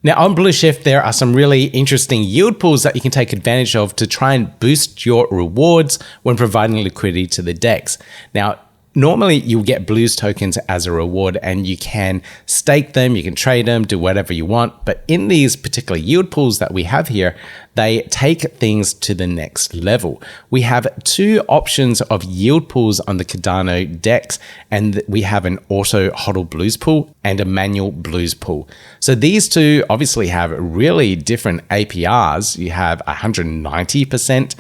Now on Blueshift, there are some really interesting yield pools that you can take advantage of to try and boost your rewards when providing liquidity to the DEX. Now, normally you'll get Blues tokens as a reward and you can stake them, you can trade them, do whatever you want. But in these particular yield pools that we have here, they take things to the next level. We have two options of yield pools on the Cardano DEX, and we have an auto hodl Blues pool and a manual Blues pool. So these two obviously have really different APRs. You have 190%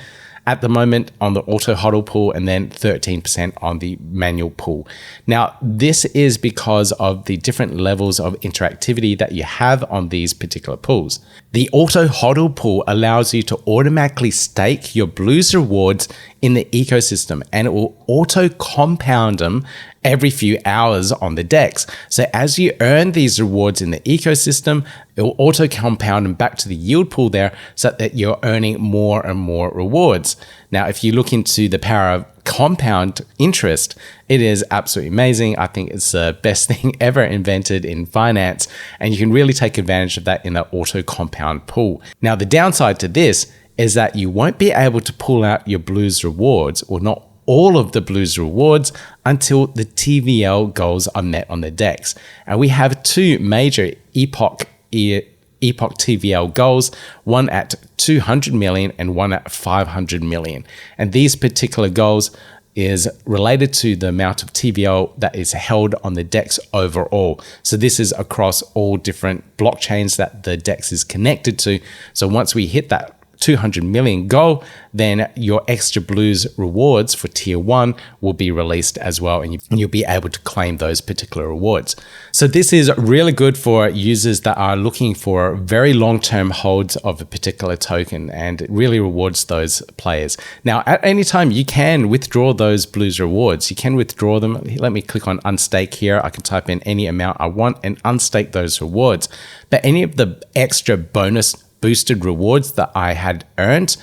at the moment on the auto hodl pool and then 13% on the manual pool. Now, this is because of the different levels of interactivity that you have on these particular pools. The auto hodl pool allows you to automatically stake your Blues rewards in the ecosystem, and it will auto compound them every few hours on the DEX. So as you earn these rewards in the ecosystem, it will auto compound them back to the yield pool there so that you're earning more and more rewards. Now, if you look into the power of compound interest, it is absolutely amazing. I think it's the best thing ever invented in finance, and you can really take advantage of that in the auto compound pool. Now, the downside to this is that you won't be able to pull out your Blues rewards, or not all of the Blues rewards, until the TVL goals are met on the DEX. And we have two major Epoch TVL goals, one at 200 million and one at 500 million. And these particular goals is related to the amount of TVL that is held on the DEX overall. So this is across all different blockchains that the DEX is connected to. So once we hit that 200 million goal, then your extra Blues rewards for tier 1 will be released as well, and you'll be able to claim those particular rewards. So this is really good for users that are looking for very long-term holds of a particular token, and it really rewards those players. Now, at any time, you can withdraw those Blues rewards. You can withdraw them. Let me click on unstake here. I can type in any amount I want and unstake those rewards. But any of the extra bonus boosted rewards that I had earned,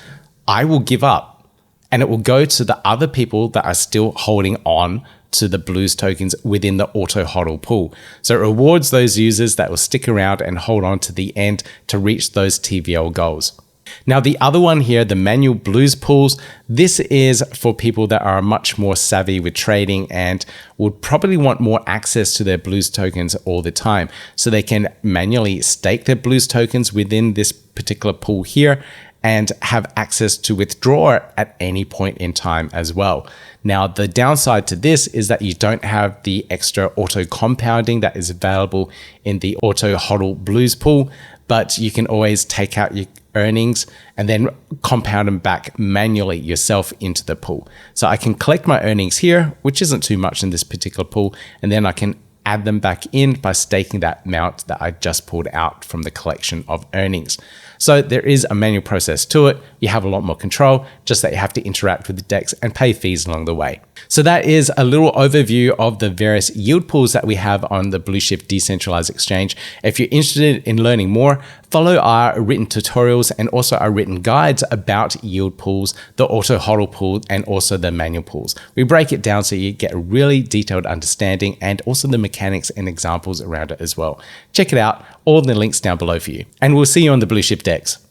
I will give up, and it will go to the other people that are still holding on to the Blues tokens within the auto hodl pool. So it rewards those users that will stick around and hold on to the end to reach those TVL goals. Now, the other one here, the manual Blues pools, this is for people that are much more savvy with trading and would probably want more access to their Blues tokens all the time. So they can manually stake their Blues tokens within this particular pool here and have access to withdraw it at any point in time as well. Now, the downside to this is that you don't have the extra auto compounding that is available in the auto hodl Blues pool, but you can always take out your earnings and then compound them back manually yourself into the pool. So I can collect my earnings here, which isn't too much in this particular pool, and then I can add them back in by staking that amount that I just pulled out from the collection of earnings. So there is a manual process to it. You have a lot more control, just that you have to interact with the DEX and pay fees along the way. So that is a little overview of the various yield pools that we have on the Blueshift decentralized exchange. If you're interested in learning more, follow our written tutorials and also our written guides about yield pools, the auto hodl pool, and also the manual pools. We break it down so you get a really detailed understanding and also the mechanics and examples around it as well. Check it out, all the links down below for you. And we'll see you on the Blueshift DEX.